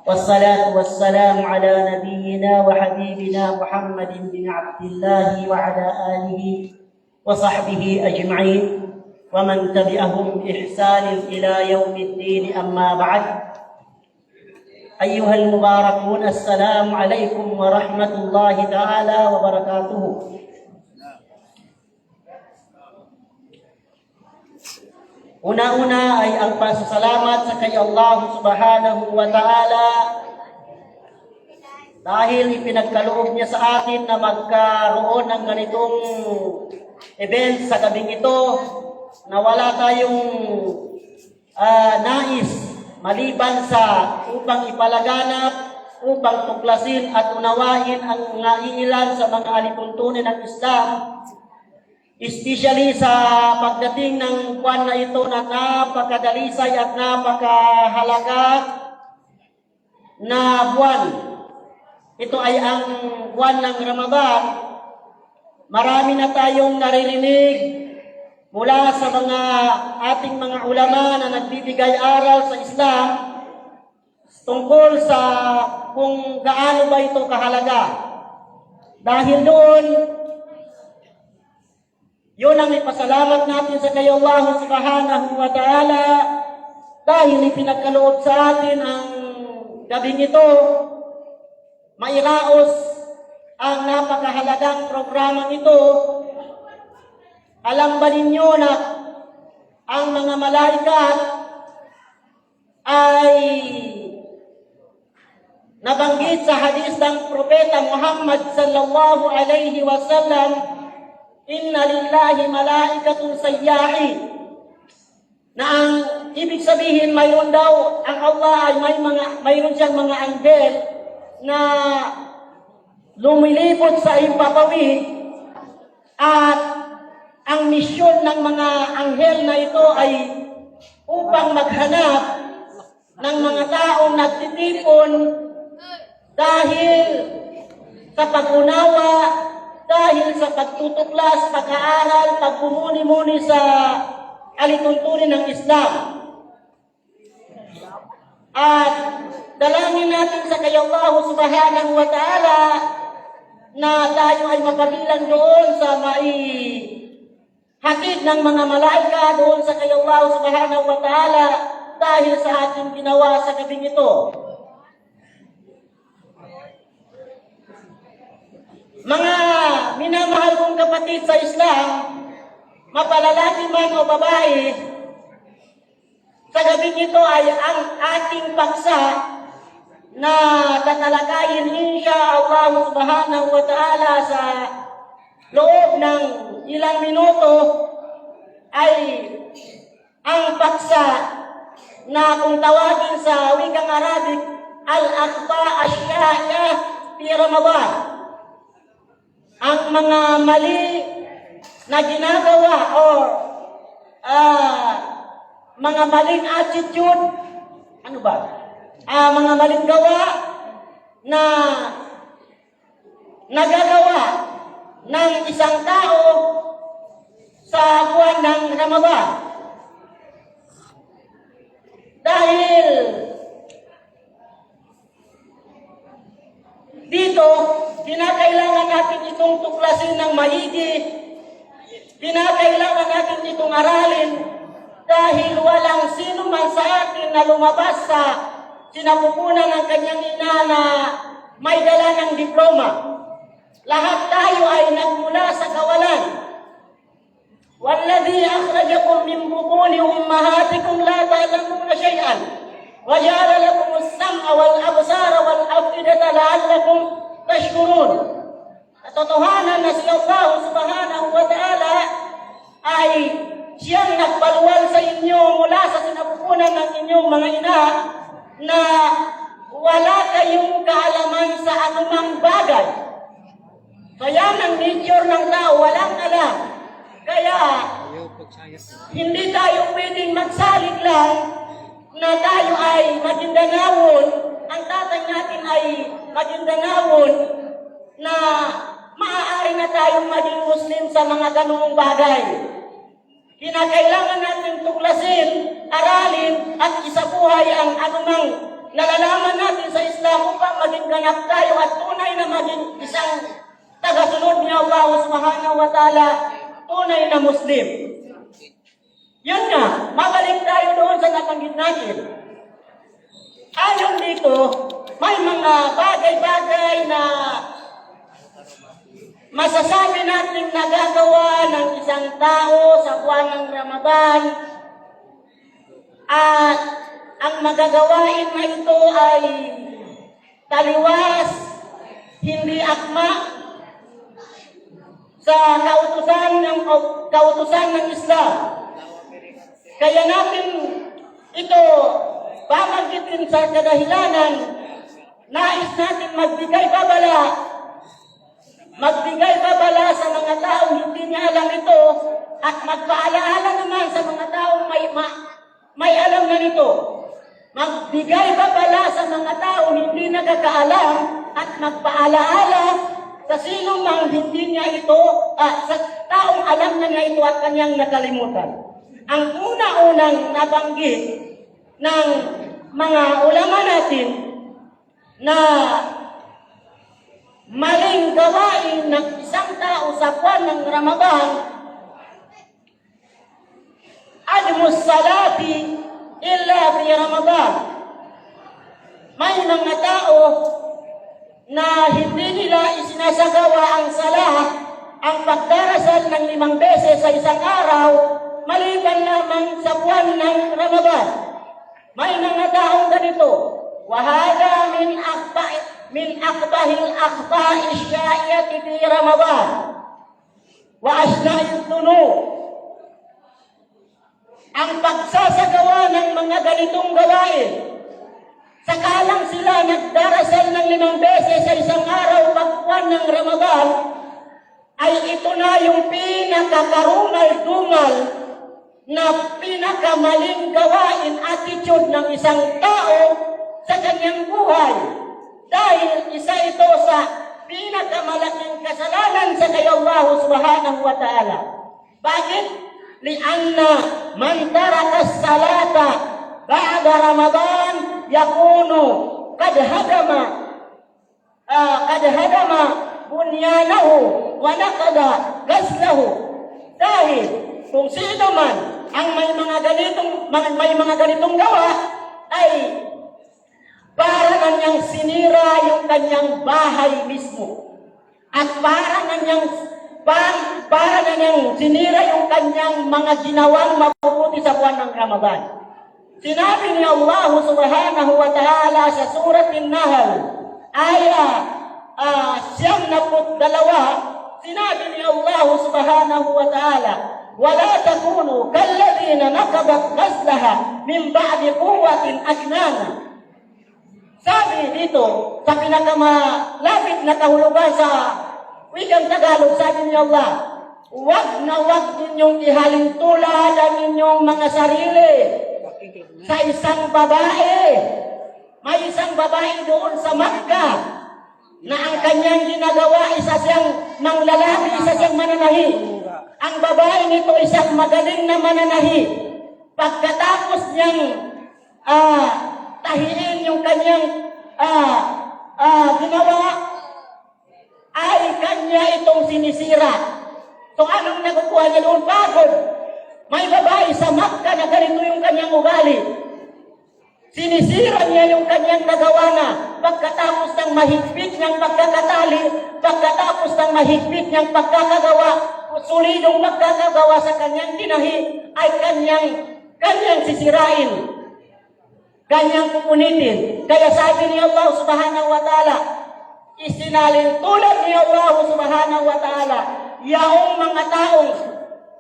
والصلاة والسلام على نبينا وحبيبنا محمد بن عبد الله وعلى آله وصحبه أجمعين ومن تبعهم بإحسان إلى يوم الدين. أما بعد، أيها المباركون، السلام عليكم ورحمة الله تعالى وبركاته. Una-una ay ang pasasalamat sa kay Allah subhanahu wa ta'ala dahil ipinagkaloob niya sa atin na magkaroon ng ganitong event sa gabing ito na wala tayong nais maliban sa upang ipalaganap, upang tuklasin at unawain ang mga iilan sa mga alituntunin ng Islam, especially sa pagdating ng buwan na ito na napakadalisay at napakahalaga na buwan. Ito ay ang buwan ng Ramadan. Marami na tayong naririnig mula sa mga ating mga ulama na nagbibigay aral sa Islam tungkol sa kung gaano ba ito kahalaga. Dahil doon, yun ang ipasalamat natin sa kay Allah subhanahu wa ta'ala dahil ipinagkaloob sa atin ang gabing ito, mairaos ang napakahalagang programang ito. Alam ba ninyo na ang mga malaikat ay nabanggit sa hadis ng Propeta Muhammad sallallahu alaihi wasallam, inna lillahi malaikatun sayyahin, na ang ibig sabihin mayroon daw ang Allah ay mayroon siyang mga anghel na lumilipot sa impapawid, at ang misyon ng mga anghel na ito ay upang maghanap ng mga taong nagtitipon dahil sa pag-unawa, dahil sa pagtutuklas, pag-aaral, pagmumuni-muni sa alituntunin ng Islam. At dalangin natin sa kay Allah subhanahu wa ta'ala na tayo ay mapabilang doon sa hatid ng mga malaika doon sa kay Allah subhanahu wa ta'ala dahil sa ating ginawa sa gabing ito. Mga minamahal kong kapatid sa Islam, mapalalaki man o babae, sa gabing ito ay ang ating paksa na tatalakayin insya Allah subhanahu wa ta'ala sa loob ng ilang minuto ay ang paksa na kung tawagin sa wikang Arabic, al-akhta ash-sha'ya fi Ramadan. Ang mga mali na ginagawa o mga maling attitude, mga maling gawa na nagagawa ng isang tao sa buwan ng Ramadan. Dahil dito, kinakailangan natin itong tuklasin ng maigi, kinakailangan natin itong aralin, dahil walang sino man sa atin na lumabas sa sinapupunan ng kanyang ina na may dala ng diploma. Lahat tayo ay nagmula sa kawalan. وَالَّذِي أَخْرَجَكُم مِّن بُطُونِ أُمَّهَاتِكُمْ لَا تَعْلَمُونَ شَيْئًا وَجَعَلَ لَكُمُ السَّمْعَ وَالْأَبْصَارَ وَالْأَفْئِدَةَ لَعَلَّكُمْ تَشْكُرُونَ. Katotohanan na si Allah subhanahu wa ta'ala ay siyang nagpaluwal sa inyo mula sa sinapupunan ng inyong mga ina na wala kayong kaalaman sa anumang bagay. Kaya ng nature ng tao, walang alam. Kaya hindi tayo pwedeng magsalig lang na tayo ay magindanawon, ang tatay natin ay magindanawon na maaari na tayong maging Muslim sa mga ganung bagay. kinakailangan natin tuklasin, aralin, at isabuhay ang anumang nalalaman natin sa Islam upang maging ganap tayo at tunay na maging isang tagasunod ni Allah subhanahu wa ta'ala, tunay na Muslim. Yun nga, mabalik tayo doon sa nabanggit natin. Ayon dito, may mga bagay-bagay na masasabi natin nagagawa ng isang tao sa buwan ng Ramadan, at ang magagawain na ito ay taliwas, hindi akma sa kautusan ng Islam. Kaya natin ito babanggitin sa kadahilanan, nais natin magbigay babala sa mga taong hindi niya alam ito, at magpaalaala naman sa mga taong may alam na nito. Magbigay babala sa mga taong hindi nakakaalam at magpaalaala sa sino mang hindi niya ito, sa taong alam na niya ito at kanyang nakalimutan. Ang una-unang nabanggit ng mga ulama natin na maling gawain ng isang tao sa buwan ng Ramadan, admus salati illa fi Ramadan. May mga tao na hindi nila isinasagawa ang salah, ang pagdarasal ng 5 beses sa isang araw, maliban lamang sa buwan ng Ramadan. May mga taong ganito. Wahada min akbahil akhta'i sya'iyati fi Ramadan wa asna'id dunub. Ang pagsasagawa ng mga ganitong gawain, sakalang sila nagdarasal ng 5 beses sa isang araw pagbuwan ng Ramadan, ay ito na yung pinakakarumal-dumal na pinakamaling gawain, attitude ng isang tao sa kanyang buhay. Dahil isa ito sa pinakamalaking kasalanan sa kay Allah subhanahu wa ta'ala. Bakit? Lianna man taraka salata ba'da Ramadan yakunu kad hadama bunyanahu wa naqada ghaslahu. Dahil kung sino man ang may mga ganitong gawa, ay para na niyang sinira yung kanyang bahay mismo, at para na niyang sinira yung kanyang mga ginawang mabubuti sa buwan ng Ramadan. Sinabi ni Allah subhanahu wa ta'ala sa surat An-Nahl, aya 92, sinabi ni Allah subhanahu wa ta'ala, وَلَا تَكُونُوا كَالَّذِينَ نَقَضَتْ غَزْلَهَا مِنْ بَعْدِ قُوَّةٍ أَنْكَاثًا. Sabi dito, sa pinakamalapit na kahulugan sa wikang Tagalog, sabi ni Allah, huwag na huwag ninyong ihalin tulad ang inyong mga sarili sa isang babae. May isang babae doon sa Makkah na ang kanyang ginagawa, isa siyang manglalaki, isa siyang mananahi. Ang babae nito isang magaling na mananahi. Pagkatapos niyang tahiin yung kanyang ginawa, ay kanya itong sinisira. So anong nakukuha niya doon? Pagod. May babae sa Makkah na ganito yung kanyang ugali. Sinisira niya yung kanyang nagawa na. Pagkatapos ng mahigpit niyang pagkakatali, pagkatapos ng mahigpit niyang pagkakagawa, solidong magkakagawa sa kanyang tinahi, ay kanyang sisirain, kanyang pupunitin. Kaya sabi ni Allah subhanahu wa ta'ala, isinalin tulad ni Allah subhanahu wa ta'ala, yaong mga taong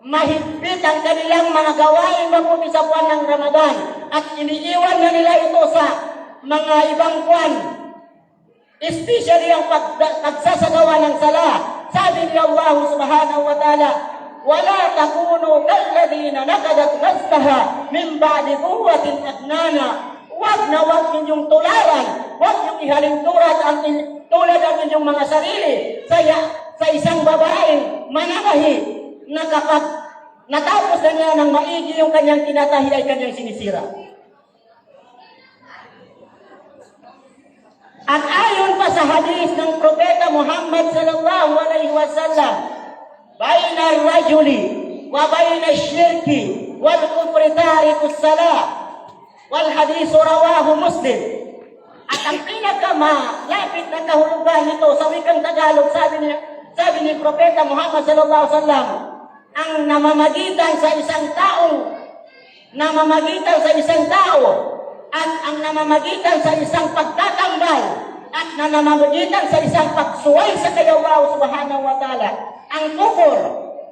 mahigpit ang kanilang mga gawain mabuti sa buwan ng Ramadan, at iniiwan na nila ito sa mga ibang buwan, especially ang pagsasagawa ng sala. Sabi ni Allah subhanahu wa ta'ala, وَلَا تَكُونُوا كَالَّذِينَ نَقَضَتْ غَزْلَهَا مِنْ بَعْدِ قُوَّةٍ أَنْكَاثًا. Huwag na huwag ninyong tularan, huwag niyong ihalin tulad ang inyong mga sarili sa isang babaeng mananahi na kapag natapos na niya ng maigi yung kanyang tinatahi ay kanyang sinisira. At ayon pa sa hadis ng Propeta Muhammad sallallahu alaihi wasallam, "Baina ar-rajuli wa baina asy-syirki wal kufri tarikus salah." Wal hadis rawahu Muslim. At ang pinakamalapit na kahulugan nito sa wikang Tagalog, sabi ni Propeta Muhammad sallallahu alaihi wasallam, ang namamagitan sa isang tao at ang namamagitan sa isang pagtatambal at namamagitan sa isang pagsuway sa kay Allah subhanahu wa ta'ala, ang kufur,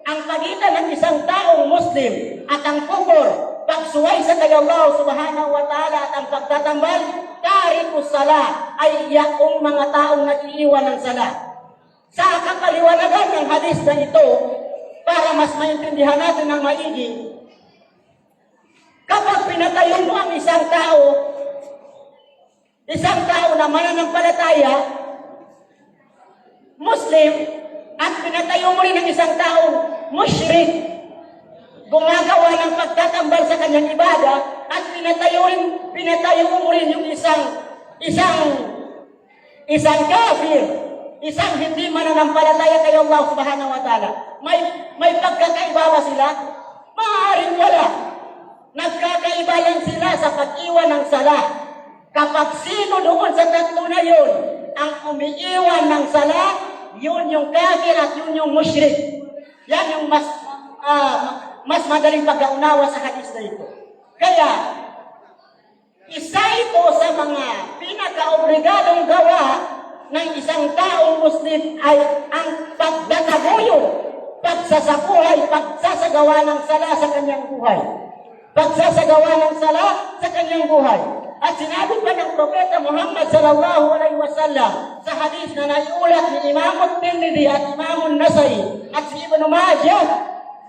ang pagitan ng isang taong Muslim at ang kufur, pagsuway sa kay Allah subhanahu wa ta'ala at ang pagtatambal, tarikus salah, ay yaong mga taong nag-iiwan ng salah. Sa kapaliwanagan ng hadis na ito, para mas maintindihan natin ng maigi, kapag pinatayo mo ang isang tao na mananampalataya, Muslim, at pinatayo mo rin ang isang taong musyrik, gumagawa ng pagtatambal sa kanyang ibada, at pinatayo mo rin yung isang kafir, isang hindi mananampalataya kay Allah subhanahu wa ta'ala. May pagkakaiba ba sila? Maaaring wala. Nagkakaiba lang sila sa pag-iwan ng sala. Kapag sino doon sa tatlo na yun ang umiiwan ng sala, yun yung kafir at yun yung musyrik. Yan yung mas madaling pagkaunawa sa hadis na ito. Kaya, isa ito sa mga pinaka-obligadong gawa ng isang taong Muslim ay ang pagdadaguyod, pagsasagawa ng sala sa kanyang buhay. Pagsasagawa ng sala sa kanyang buhay. At sinabi pa ng Propeta Muhammad sallallahu alaihi wasallam sa hadis na naiulat ni Imam Tirmidhi at Imam Nasai at si Ibn Majah,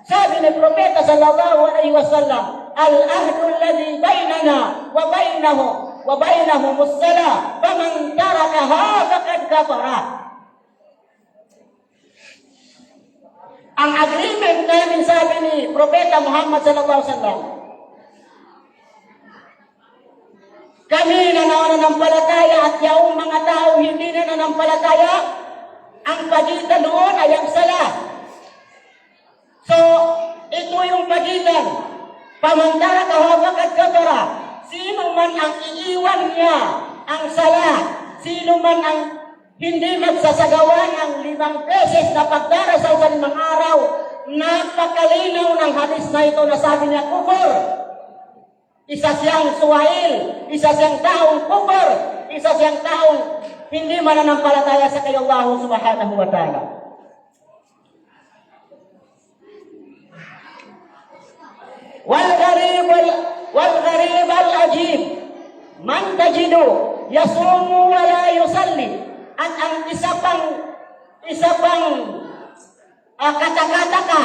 sabi ni Propeta sallallahu alaihi wasallam, "Al-ahdu alladhi bainana wa bainahum as-salah, faman tarakaha faqad kafara." Ang agreement namin, sabi ni Propeta Muhammad sallallahu alaihi wasallam, kami na nananampalataya at yaong mga tao hindi na nananampalataya, ang pagitan doon ay ang sala. So, ito yung pagitan. Pamantara kahabakat katara, sino man ang iiwan niya ang sala, sino man ang hindi magsasagawa ng 5 beses na pagdarasal sa 5 araw, napakalinaw ng hadis na ito na sabi niya, kufur. Isa siyang suwail, isa siyang taong kufur, isa siyang taong hindi mananampalataya sa kay Allah subhanahu wa ta'ala. Wal-gharib al-ajib, man tajidu, yasumu wa la yusalli. At ang isa pang katakataka,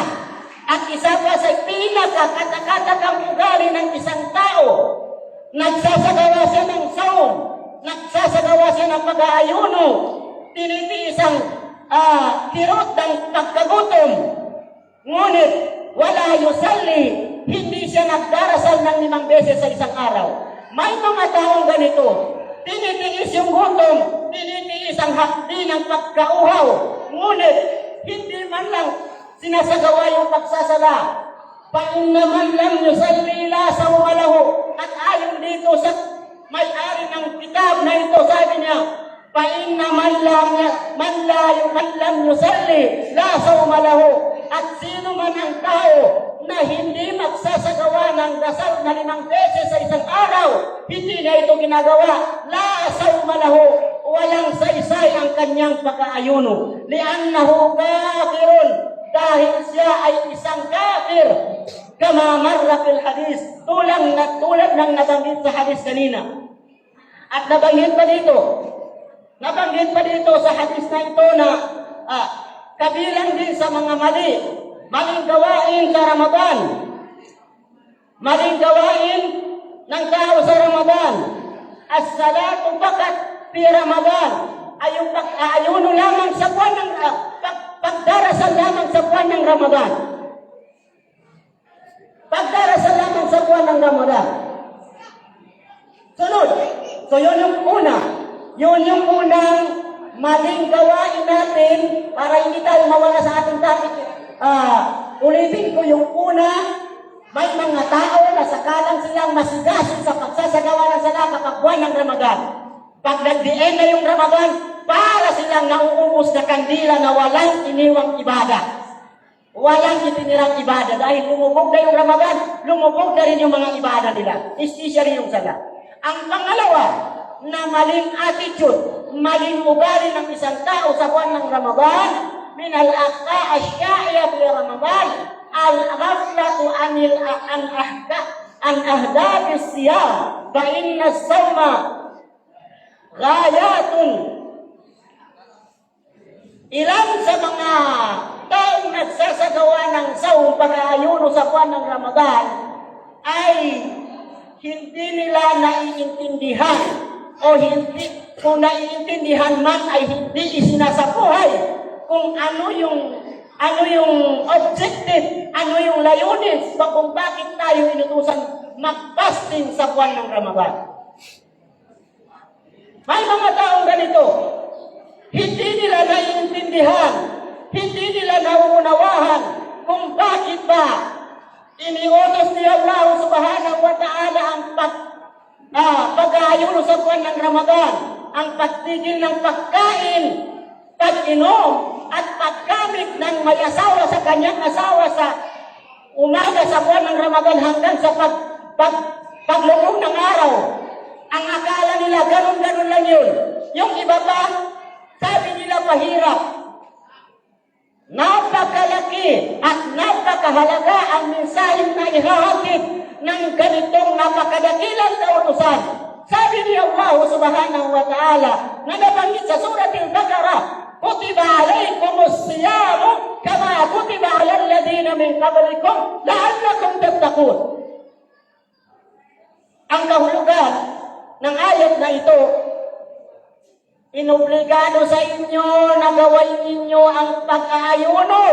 at isa pa sa pinaka-katakatakang ugali ng isang tao, nagsasagawa siya ng saum, nagsasagawa siya ng pag-aayuno, tinitiis ang kirot ng pagkagutom, ngunit wala yusalli, hindi siya nagdarasal ng 5 beses sa isang araw. May mga taong ganito, tinitiis yung gutom, tinitiis ang hakdi ng pagkauhaw, ngunit hindi man lang sinasagawa yung pagsasala. Painna man lam yusalli la sawma lahu. At ayon dito sa may-ari ng kitab na ito, sabi niya, painna man lam yusalli la sawma lahu. At sino man ang tao na hindi magsasagawa ng dasal na 5 beses sa isang araw, hindi na ito ginagawa, la sawma lahu, walang saysay ang kanyang pag-aayuno. Li'annahu kafirun, dahil siya ay isang kafir. Kama marra fil hadis, tulad ng nabanggit sa hadis kanina. At nabanggit pa dito sa hadis na ito na kabilang din sa mga maling gawain sa Ramadan. Maling gawain ng tao sa Ramadan. As-salatu faqat fi Ramadan, ay yung pag-aayuno lamang sa buwan ng pagdarasal lamang sa buwan ng Ramadan. Pagdarasal lamang sa buwan ng Ramadan. Sunod. So yun yung una. Yun yung unang maling gawain natin para hindi tayo mawala sa ating topic. Ulitin ko yung una, may mga tao na sakalang silang masigasig sa pagsasagawa ng sala kapag buwan ng Ramadan. Pag nag-end na yung Ramadan, para silang nauubos na kandila na walang iniwang ibada. Walang itinirang ibada dahil lumubog na yung Ramadan, lumubog na rin yung mga ibada nila. Especially yung sala. Ang pangalawa, na maling attitude, maling ugali ng isang tao sa buwan ng Ramadan, min al-aqta asya'iya fi Ramadan, al-ghaflatu an ahdabi siyam, fa inna as-sawma ghayatun. Ilan sa mga taong nagsasagawa ng sawm pag-aayuno sa buwan ng Ramadan ay hindi nila naiintindihan o hindi, kung naiintindihan man ay hindi isinasabuhay kung ano yung objective, ano yung layunin kung bakit tayo inutusan mag-fasting sa buwan ng Ramadan. May mga taong ganito, hindi nila naiintindihan, hindi nila nauunawahan kung bakit ba iniutos ni Allah subhanahu wa ta'ala ang pag-aayuno sa buwan ng Ramadan, ang pagtigil ng pagkain, pag-inom, at paggamit ng may asawa sa kanyang asawa sa umaga sa buwan ng Ramadan hanggang sa paglubog ng araw. Ang akala nila, ganun-ganun lang yun. Yung iba pa, sabi nila mahirap. Napakalaki at napakahalaga ang mensaheng na ihahatid ng ganitong napakadakilang kautusan. Sabi ni Allah subhanahu wa ta'ala na nabanggit sa surat al-Baqarah, kutiba alaykumus siyamu kama kutiba alal ladina min qablikum la'allakum tattaqun. Ang kahulugan ng ayat na ito, inobligado sa inyo na gawin ninyo ang pag-aayuno.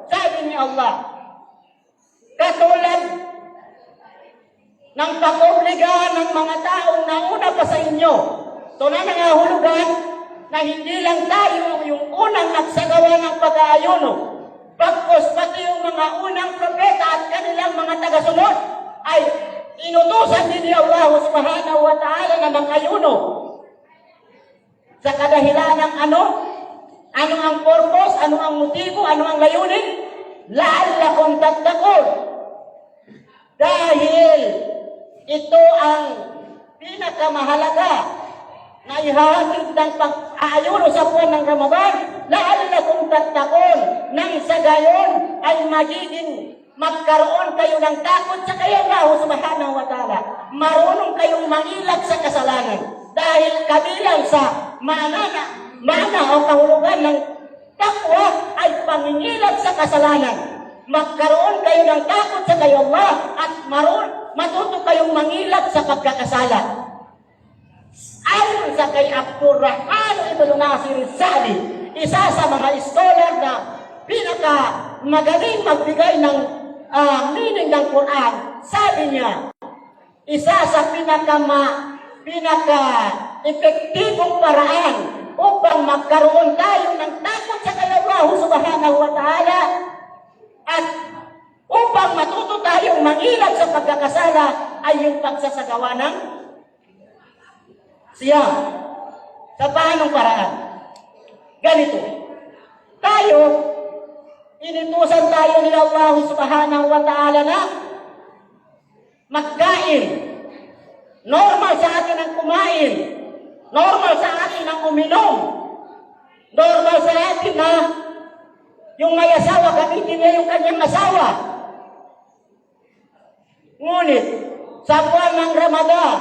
Sabi ni Allah, katulad ng pag-obliga ng mga taong nauna pa sa inyo. Ito na nangahulugan na hindi lang tayo yung unang nagsagawa ng pag-aayuno. Bagkus pati yung mga unang propeta at kanilang mga tagasunod ay inutusan din ni Allah subhanahu wa ta'ala na mag-ayuno. Sa kadahilan ng ano ang purpose, ano ang motibo, ano ang layunin? La'allakum tattaqun. Dahil ito ang pinakamahalaga na ihahatid ng pag-aayuno sa buwan ng Ramadan, la'allakum tattaqun, nang sa gayon ay magkaroon kayo ng takot sa kayo Allah subhanahu wa ta'ala. Marunong kayong mangilag sa kasalanan. Dahil kabilang sa mana o kahulugan ng takwa ay pangingilag sa kasalanan. Magkaroon kayo ng takot sa kayo Allah at matuto kayong mangilag sa pagkakasala. Ayon sa kay Abdul Rahman Ibn Nasir Sa'di, isa sa mga scholar na pinaka magaling magbigay ng meaning ng Quran, sabi niya, isa sa pinaka-epektibong paraan upang magkaroon tayo ng takot sa kay Allah subhanahu wa ta'ala at upang matuto tayong mangilag sa pagkakasala ay yung pagsasagawa ng siyam. Sa paanong paraan? Ganito. Tayo, inutusan tayo ni Allah subhanahu wa ta'ala na magkain. Normal sa atin ang kumain. Normal sa atin ang uminom. Normal sa atin na yung may asawa, gamitin niya yung kanyang asawa. Ngunit, sa buwan ng Ramadan,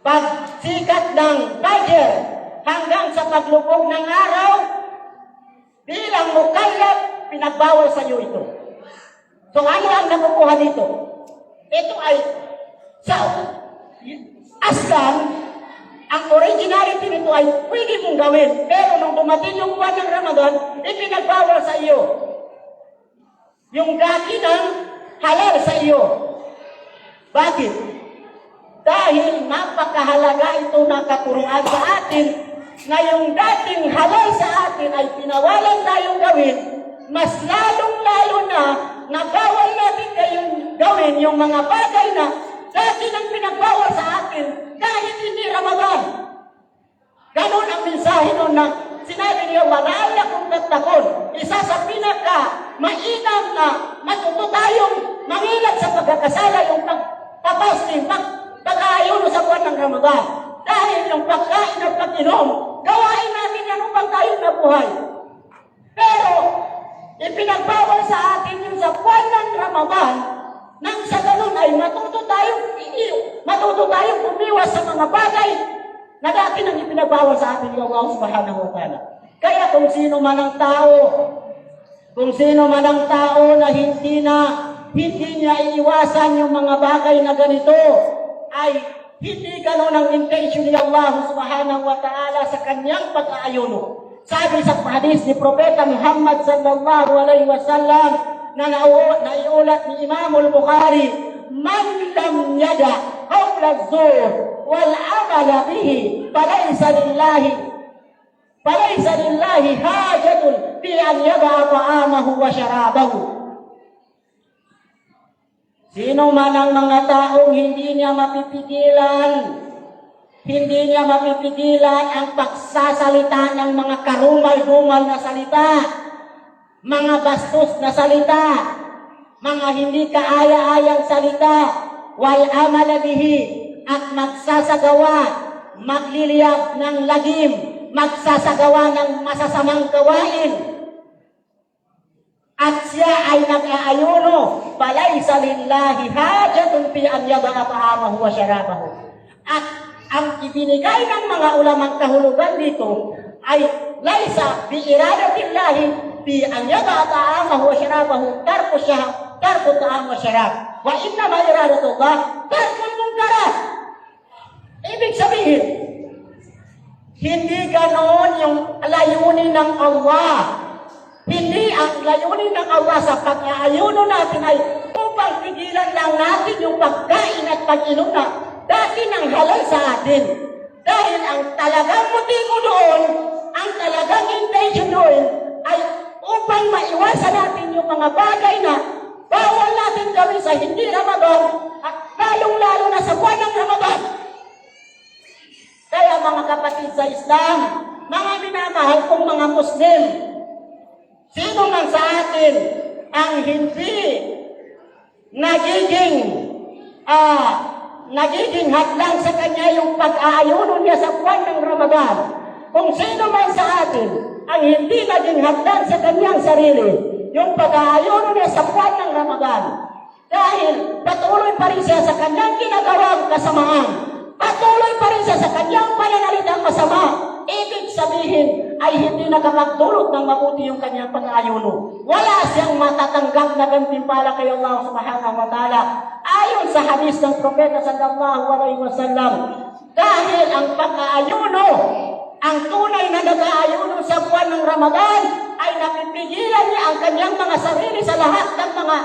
pag sikat ng Fajr hanggang sa paglubog ng araw, bilang mukallaf, pinagbawal sa iyo ito. So ano ang nakukuha dito? Ito ay aslan, ang originality nito ay pwede mong gawin. Pero nung dumating yung buwan ng Ramadan, ipinagbawal sa iyo. Yung gati ng halal sa iyo. Bakit? Dahil napakahalaga ito na katuruan sa atin na yung dating halal sa atin ay pinawalan tayong gawin, mas lalong-lalo na bawal natin gawin yung mga bagay na dati nang pinagbawal sa atin kahit hindi Ramadan. Ganon ang mensahe nun na sinabi niya, "La'allakum tattaqun." Isa sa pinaka-mainam na matuto tayong mangilag sa pagkakasala yung pagpapasting, pag-aayuno sa buwan ng Ramadan. Dahil yung pagkain at pag-inom, gawain natin yan upang tayong nabuhay. Pero, ipinagbawal sa atin yung sa buwan ng Ramadan, nang sa ganun ay matuto tayong umiwas sa mga bagay na dati nang ipinagbawal sa atin ng Allah subhanahu wa ta'ala. Kaya kung sino man ang tao na hindi niya iiwasan yung mga bagay na ganito, ay hindi gano'n ang intention ni Allah subhanahu wa ta'ala sa kanyang pag-aayuno. Sabi sa hadis ni Propeta Muhammad sallallahu alaihi wasallam na naiulat ni Imam al-Bukhari, "Man lam yada qawla az-zur wal amala bihi falaysa lillahi hajatun fi an yada ta'amahu wa syarabahu." Sino man ang mga taong hindi niya mapipigilan ang pagsasalita ng mga karumal-dumal na salita, mga bastos na salita, mga hindi kaaya-ayang salita, wal amala bihi, at magsasagawa, magliliyab ng lagim, magsasagawa ng masasamang gawain, at siya ay nag-aayuno, falaysa lillahi hajatun fi an yada'a ta'amahu wa syarabahu. At ang ibinigay ng mga ulamang kahulugan dito ay laysa bi iradatillahi fi an yada'a ta'amahu wa syarabahu tarku ta'am wa syarab. Wa inna ma iradatullah tarkul munkarat. Ibig sabihin, hindi ganoon yung layunin ng Allah. Hindi ang layunin ng Allah sa pag-aayuno natin ay upang pigilan lang natin yung pagkain at pag-inom na dati nang halal sa atin. Dahil ang talagang motibo doon, ang talagang intention doon ay upang maiwasan natin yung mga bagay na bawal natin gawin sa hindi Ramadan at lalong-lalo na sa buwan ng Ramadan. Kaya mga kapatid sa Islam, mga minamahal kong mga Muslim, sino man sa atin ang hindi nagiging hadlang sa kanya yung pag-aayuno niya sa buwan ng Ramadan, kung sino man sa atin ang hindi naging hadlang sa kanyang sarili yung pag-aayuno niya sa buwan ng Ramadan, dahil patuloy pa rin siya sa kanyang ginagawang kasamaan, patuloy pa rin siya sa kanyang pananalitang masama, ibig sabihin ay hindi nakapagdulot ng mabuti yung kanyang pag-aayuno. Wala siyang matatanggap na gantimpala kay Allah subhanahu wa ta'ala. Ayon sa hadis ng Propeta sallallahu alaihi wasallam, dahil ang pag-aayuno, ang tunay na nag-aayuno sa buwan ng Ramadan ay napipigilan niya ang kanyang mga sarili sa lahat ng mga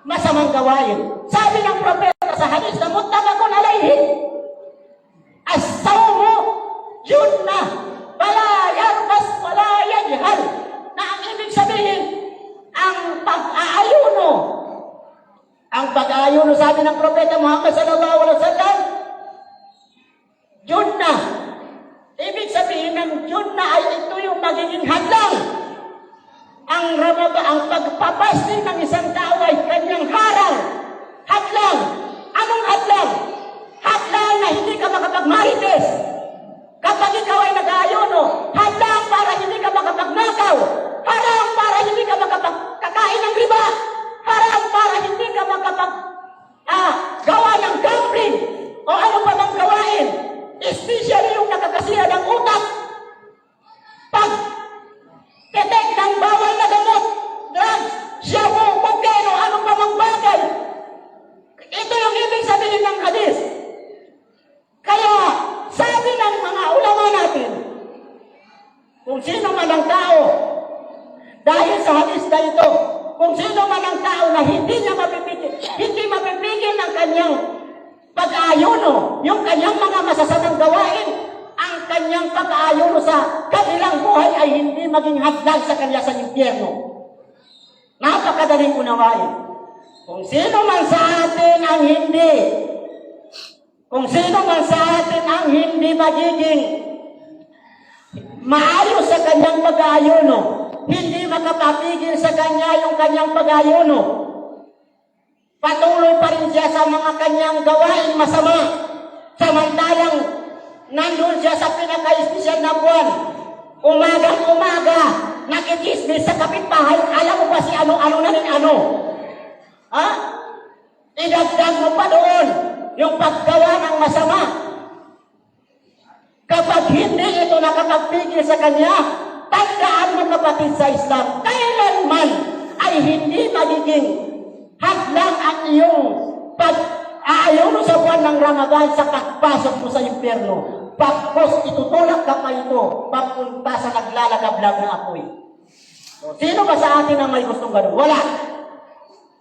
masamang gawain. Sabi ng Propeta sa hadis na muttafaqun alayhi, as-sawmu junnah wala yarfas wala yajhal, na ang ibig sabihin ang pag-aayuno sabi ng Propeta Muhammad sallallahu alaihi wasallam, junnah. Ibig sabihin ng junnah ay ito yung magiging hadlang. Ang pagpapasting ng isang tao ay kanyang hadlang. Anong hadlang? Hadlang na hindi ka makapagmarites kapag ikaw ay nag-aayuno. Hadlang para hindi ka makapagnakaw. Haram para hindi ka makapagkakain ng riba. Haram para hindi ka gawa ng gambling o ano pa mang gawain. Especially yung nakakasira ng utak. Pag-detect ng bawal na gamot, drugs, shabu, cocaine o ano pa mang bagay. Ito yung ibig sabihin ng hadis. Kaya, sabi ng mga ulama natin, kung sino man ang tao, dahil sa hadis na ito, kung sino man ang tao na hindi mapipigil ng kanyang pag-aayuno, yung kanyang mga masasamang gawain, ang kanyang pag-aayuno sa kabilang buhay ay hindi maging hadlang sa kanya sa impyerno. Napakadaling unawain. Kung sino man sa atin ang hindi magiging maayos sa kanyang pag-aayuno, hindi makapapigil sa kanya yung kanyang pag-aayuno, patuloy pa rin siya sa mga kanyang gawain masama, samantalang nandun siya sa pinaka-espesyal na buwan, umagang-umaga, nakikismis sa kapitbahay, alam mo ba si ano-ano na rin ano? Ha? Idagdag mo pa doon yung paggawa ng masama. Kapag hindi ito nakapagpigil sa kanya, tandaan mo kapatid sa Islam, kailanman ay hindi magiging hadlang ang iyong pag-aayon sa buwan ng Ramadan sa pagpasok mo sa impyerno. Pagkos itutulak ka pa ito, papunta sa naglalagablag na apoy. So, sino ba sa atin ang may gustong ganun? Wala.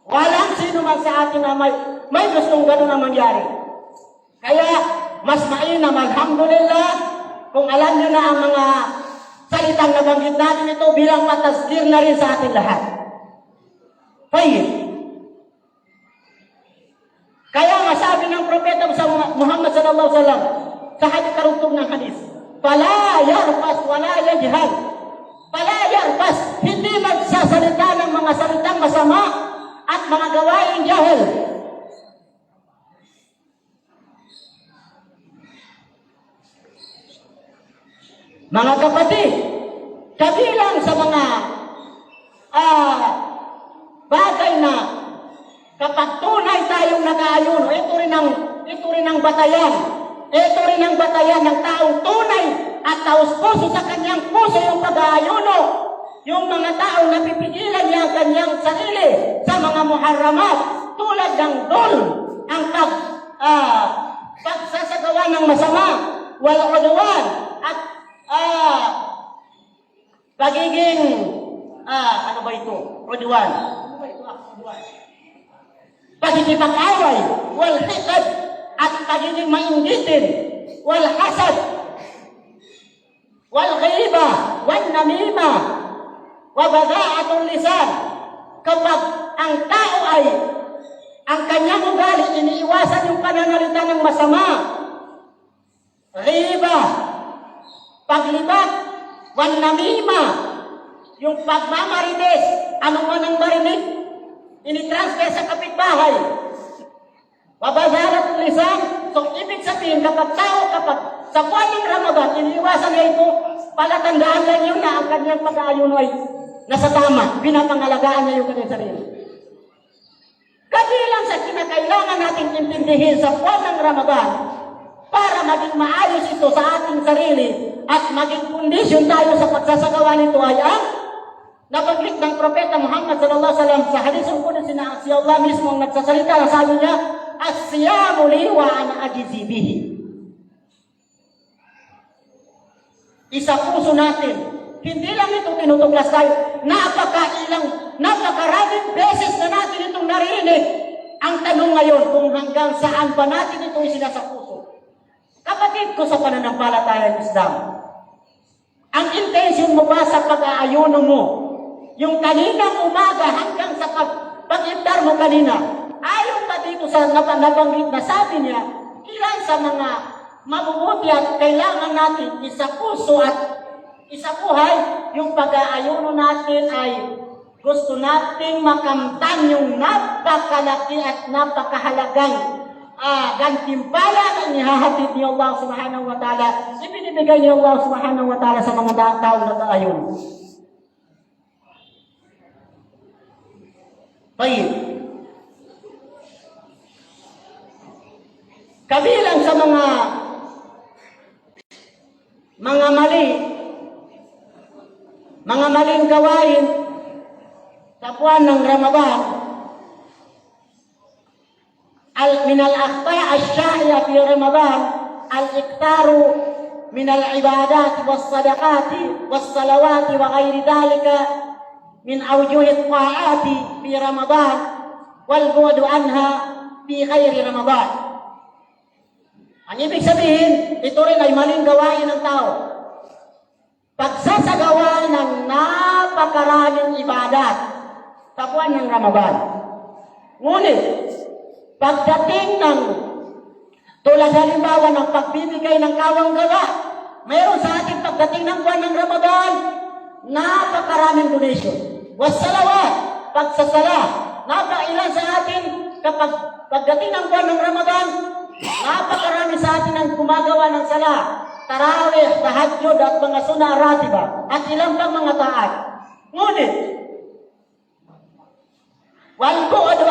Walang sino man sa atin na may gustong ganun na mangyari. Kaya, mas mainam, alhamdulillah, kung alam nyo na ang mga salitang nabanggit natin ito bilang matasdir na rin sa atin lahat. Tayyib. Kaya nga sabi ng propeta Muhammad sallallahu alaihi wasallam sa hadith karugtong ng hadith, "Fala yarfas wala yajhal." Fala yarfas, hindi magsasalita ng mga salitang masama at mga gawain jahil. Mga kapatid, kabilang sa mga bagay na kapag tunay tayong nag-aayuno, ito rin ang batayan. Ito rin ang batayan ng taong tunay at taos-puso sa kanyang puso yung pag-aayuno. Yung mga taong napipigilan niya ang kanyang sarili sa mga muharramat tulad ng dol, ang pagsasagawa ng masama, wal-udwan, at pagiging ano ba ito? Udwan. Pagkikipag-away, wal-hisad, at pagiging mainggitin, wal-hasad, wal-ghiba, wal-namima, wabagaatul lisan. Kapag ang tao ay ang kanyang ugali, iniiwasan yung pananalita ng masama, ghiba, paglibat, wal-namima, yung pagmamarites, ano man ang marinig, initransfer sa kapitbahay. Wabazarat lisan, so ibig sabihin kapag sa buwan ng Ramadan, iniiwasan niya ito, palatandaan lang yun na ang kanyang pag-aayuno ay nasa tama, pinapangalagaan niya yung kanyang sarili. Kabilang sa kinakailangan natin intindihin sa buwan ng Ramadan, para maging maayos ito sa ating sarili at maging kondisyon tayo sa pagsasagawa nito ay ang nabanggit ng propeta Muhammad sallallahu alaihi wasallam sa hadithul qudsi na si Allah mismo ang nagsasalita na sabi niya, "As-siyamu li wa ana ajzi bihi." Isa puso natin, hindi lang ito tinutuklas tayo, napakaraming beses na natin itong narinig. Ang tanong ngayon kung hanggang saan ba natin ito isinasapuso. Kapatid ko sa pananampalatayang Islam, ang intention mo ba sa pag-aayuno mo, yung kaninang umaga hanggang sa pag-iftar mo kanina, ayon ba dito sa nabanggit na sabi niya, ilan sa mga mabubuti at kailangan natin isapuso at isabuhay, yung pag-aayuno natin ay gusto nating makamtan yung napakalaki at napakahalagang gantimpala na inihahatid ni Allah subhanahu wa ta'ala, ibinibigay ni Allah subhanahu wa ta'ala sa mga tao na taayon. Baik. Kabilang sa mga maling gawain sa buwan ng Ramadan, من الأخطاء الشائعة في رمضان الإكثار من العبادات والصدقات والصلوات وغير ذلك min awjuhi ta'ati fi Ramadan wal bu'du anha fi khairi Ramadan. Ang ibig sabihin, ito rin ay maling gawain ng tao. Pagsasagawa ng napakaraming ibadat sa buwan ng Ramadan. Ngunit, pagdating ng tulad halimbawa ng pagbibigay ng kawang gawa, mayroon sa ating pagdating ng buwan ng Ramadan, napakaraming donation. Wassalawat, pagsasala, napakailan sa atin kapag pagdating ng buwan ng Ramadan, napakarami sa atin ang gumagawa ng sala, tarawih, tahajjud at mga sunnah ratiba at ilang pang mga taat. Ngunit, wal bu'du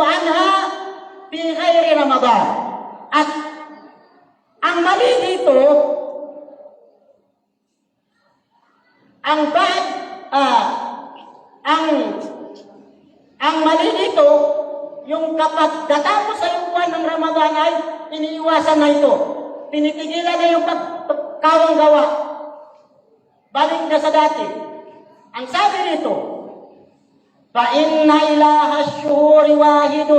anha fi ghairi Ramadan. At ang mali dito, ang mali dito, yung kapag datapos sa yung buwan ng Ramadan ay iniiwasan na ito. Tinitigilan na yung pagkawang gawa. Balik na sa dati. Ang sabi nito, فَإِنَّ إِلَهَ الشُّهُورِ وَاحِدٌ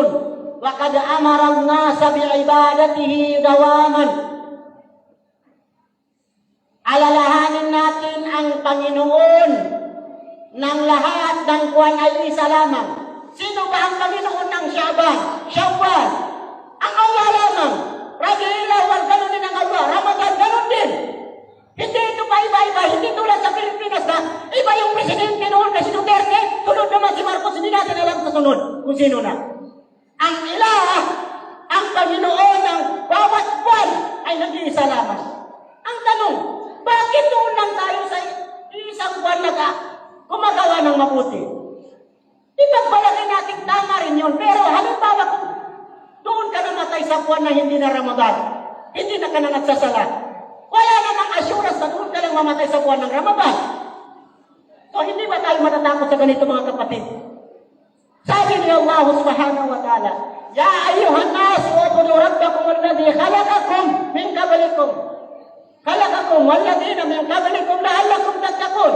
وَقَدْ أَمَرَ النَّاسَ بِعِبَادَتِهِ دَوَامًا. Alalahanin natin ang Panginoon ng lahat ng buwan ay isa lamang. Sino ba ang Panginoon ng Shawwal? Ang Allah lamang. Rabiul Awwal, ganun din ang Allah. Ramadan, ganun din. Hindi ito pa iba-iba. Hindi tulad sa Pilipinas na iba yung presidente noon kasi Duterte, sunod naman si Marcos, hindi natin alam sa sunod kung sino na. Ang ilah, ang Panginoon ng bawat buwan ay nag-iisa lamang. Ang tanong, bakit doon lang tayo sa isang buwan na gumagawa ng mabuti? Ipagbalaki natin tama rin yun. Pero halimbawa kung doon ka namatay sa buwan na hindi na Ramadan, hindi na ka na nagsasala, wala namang assurance na doon ka lang mamatay sa buwan ng Ramadan. So hindi ba tayo matatakot sa ganito mga kapatid? Sabi ni Allah subhanahu wa ta'ala, Ya ayyuhan nas, ubudu rabbakum alladhi khalaqakum min qablikum. Khalaqakum walladhina min qablikum la'allakum tattaqun.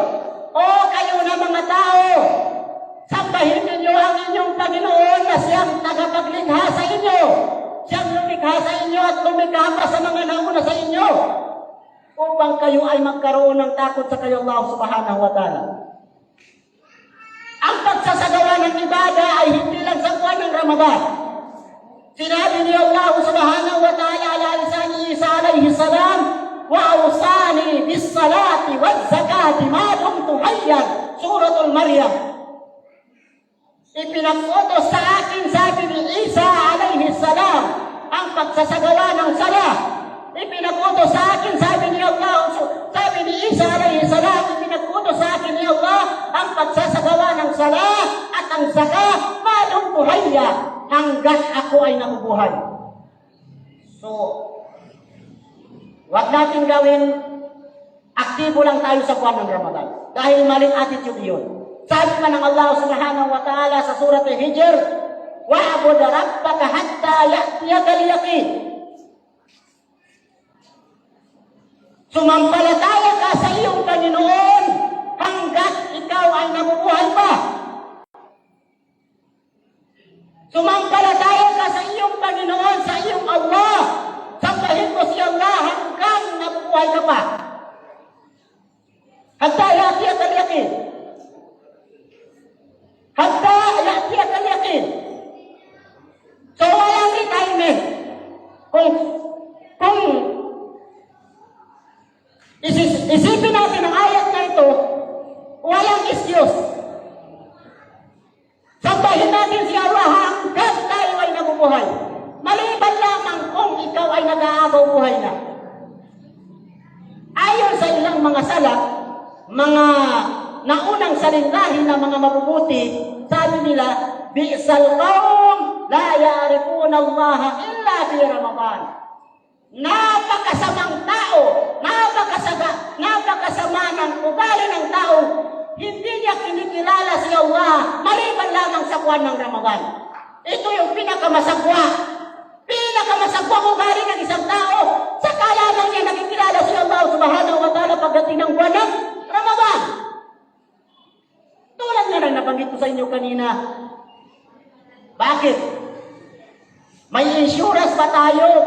O kayo na mga tao, sambahin ninyo ang inyong Panginoon na siyang tagapaglikha sa inyo. Siyang lumikha sa inyo at lumikha pa sa mga nauna sa inyo. Upang kayo ay magkaroon ng takot sa kayo Allah subhanahu wa ta'ala. Ang pagsasagawa ng ibada ay hindi lang sa buwan ng Ramadan. Sinabi ni Allah subhanahu wa ta'ala ala lisan Isa alayhi salam, wa awsani bis salati waz zakati ma dumtu hayyan. Suratul Maryam. Ipinag-utos sa akin, sabi ni Isa alayhi salam, ang pagsasagawa ng salah. Ipinag-utos sa akin, sabi ni Allah, sabi ni Isa alayhi salam, ipinag-utos sa akin ni Allah ang pagsasagawa ng salah at ang zakah malong buhaya hanggat ako ay nabubuhay. So, wag natin gawin aktibo lang tayo sa buwan ng Ramadan dahil maling attitude yun. Sabi pa ng Allah subhanahu wa ta'ala sa surat Al-Hijr, wa'bud rabbaka hatta ya'tiyaka al-yaqin. Sumampalataya ka sa iyong Panginoon hanggat ikaw ay nabubuhay pa. Sumampalataya ka sa iyong Panginoon, sa iyong Allah. Sambahin mo si Allah hanggang nabubuhay ka pa. Hatta ya'tiyaka al-yaqin. Hatta ya'tiyaka al-yaqin. So walang retirement. Kung isipin natin ang ayat na ito, walang excuse. Sambahin natin si Allah hanggang tayo ay nabubuhay. Maliban lamang kung ikaw ay nag-aabaw buhay na. Ayon sa ilang mga salaf, mga naunang salinlahi na mga mabubuti, sabi nila, bi'sal qawm la ya'rifuna Allah illa fi Ramadan. Napakasamang tao, napakasama ng ugali ng tao, hindi niya kinikilala si Allah maliban lamang sa buwan ng Ramadan. Ito yung pinakamasagwa ugali ng isang tao. Sa lamang niya nakikilala si Allah subhanahu wa ta'ala pagdating ng buwan ng Ramadan. Tulad nga lang nabanggit ko sa inyo kanina. Bakit? May insurance ba tayo?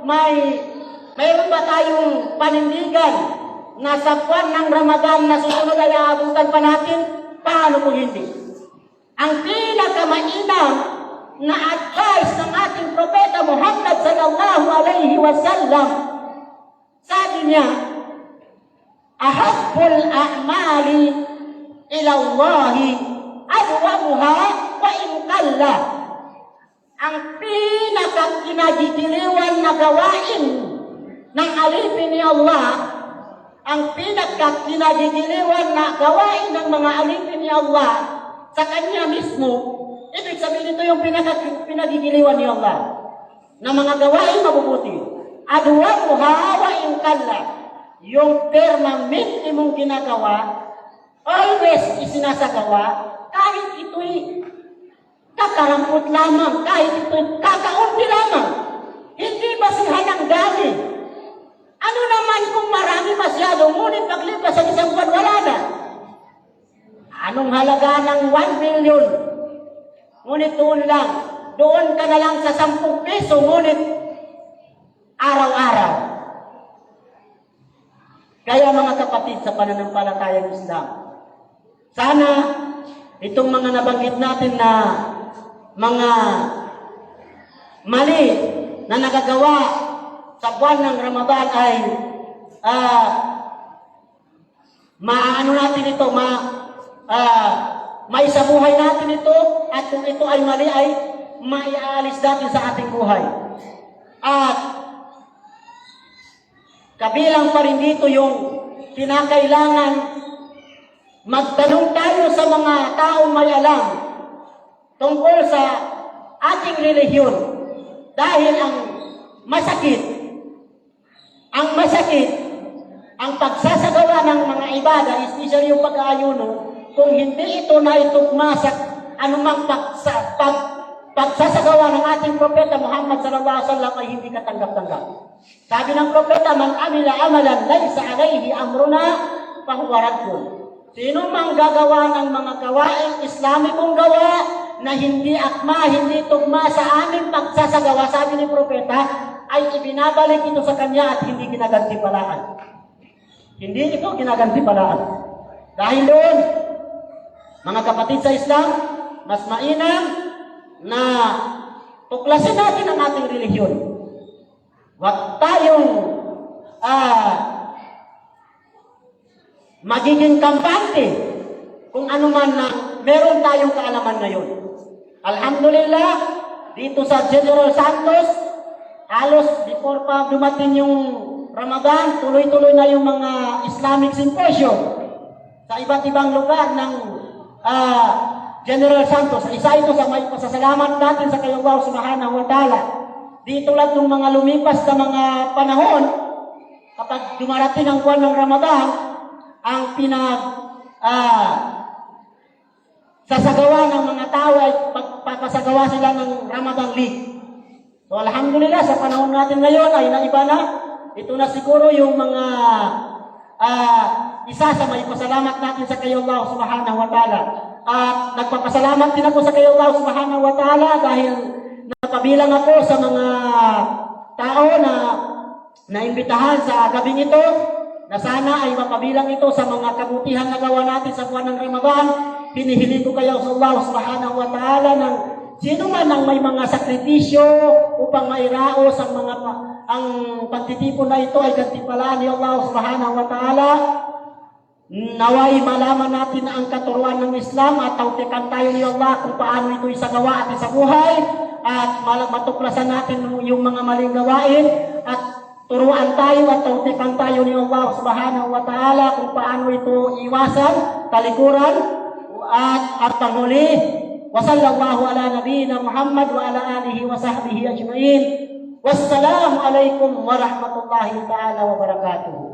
Mayroon ba tayong panindigan na sa buwan ng Ramadan na susunod ay aabutan pa natin? Paano kung hindi? Ang pinakamainam na advice ng ating propeta Muhammad sallallahu alaihi wasallam, sabi niya, ahabbul a'mali ila Allahi adwamuha wa in qalla. Ang pinakakinagigiliwan na gawain ng alipin ni Allah, ang pinakakinagigiliwan na gawain ng mga alipin ni Allah sa Kanya mismo, ibig sabihin ito yung pinagigiliwan ni Allah na mga gawain mabubuti. Adwamuha wa in qalla. Yung permanente mong ginagawa, always isinasagawa, kahit ito'y kakarampot lamang, kahit ito'y kakaunti lamang, hindi basihan ang dami. Ano naman kung marami masyado, ngunit paglipas sa isang buwan, wala na? Anong halaga ng 1 million? Ngunit doon ka na lang sa 10 piso, ngunit araw-araw. Kaya mga kapatid sa pananampalatayang Islam, sana itong mga nabanggit natin na mga mali na nagagawa sa buwan ng Ramadan ay maano natin ito, maisabuhay natin ito, at kung ito ay mali ay maiaalis natin sa ating buhay. At kabilang pa rin dito yung kinakailangan magtanong tayo sa mga taong may alam tungkol sa ating relihiyon. Dahil ang masakit, ang pagsasagawa ng mga ibada, especially yung pag-aayuno, kung hindi ito na itugma sa anumang pagsasagawa ng ating propeta Muhammad sallallahu alaihi wasallam ay hindi katanggap-tanggap. Sabi ng propeta, man amila amalan laysa alayhi amruna fahuwa raddun. Sino mang gagawa ng mga gawaing Islamikong gawa na hindi akma, hindi tugma sa aming pagsasagawa, sabi ni propeta, ay ibinabalik ito sa kanya at hindi ginagantipalaan. Hindi ito ginagantipalaan. Dahil doon, mga kapatid sa Islam, mas mainam na tuklasin natin ang ating relihiyon. Huwag tayong magiging kampante kung ano man na meron tayong kaalaman ngayon. Alhamdulillah, dito sa General Santos, halos before pa dumating yung Ramadan, tuloy-tuloy na yung mga Islamic Symposium sa iba't ibang lugar ng General Santos. Isa ito sa may pasasalamat natin sa kay Allah subhanahu wa ta'ala. Dito lang ng mga lumipas na mga panahon, kapag dumarating ang buwan ng Ramadan, ang sasagawa ng mga tao ay pagpapasagawa sila ng Ramadan League. So alhamdulillah, sa panahon natin ngayon ay naiba na. Ito na siguro yung mga isa sa may pasalamat natin sa kay Allah subhanahu wa ta'ala. At nagpapasalamat din ako sa kay Allah subhanahu wa ta'ala dahil napabilang ako sa mga tao na naimbitahan sa gabing ito, na sana ay mapabilang ito sa mga kabutihan na gawa natin sa buwan ng Ramadan. Pinihili ko kayo sa Allah subhanahu wa ta'ala ng sino man ang may mga sakripisyo upang mairaos ang pagtitipon na ito ay gantimpalaan ni Allah subhanahu wa ta'ala. Naway malaman natin ang katuruan ng Islam at tautikan tayo ni Allah kung paano ito isagawa at isabuhay, at matuklasan natin yung mga maling gawain, at turuan tayo at tautikan tayo ni Allah subhanahu wa ta'ala kung paano ito iwasan, talikuran, at panghuli. Wa sallallahu ala nabiyyina Muhammad wa ala alihi wa sahbihi ajma'in. Wassalamu alaikum warahmatullahi ta'ala wabarakatuh.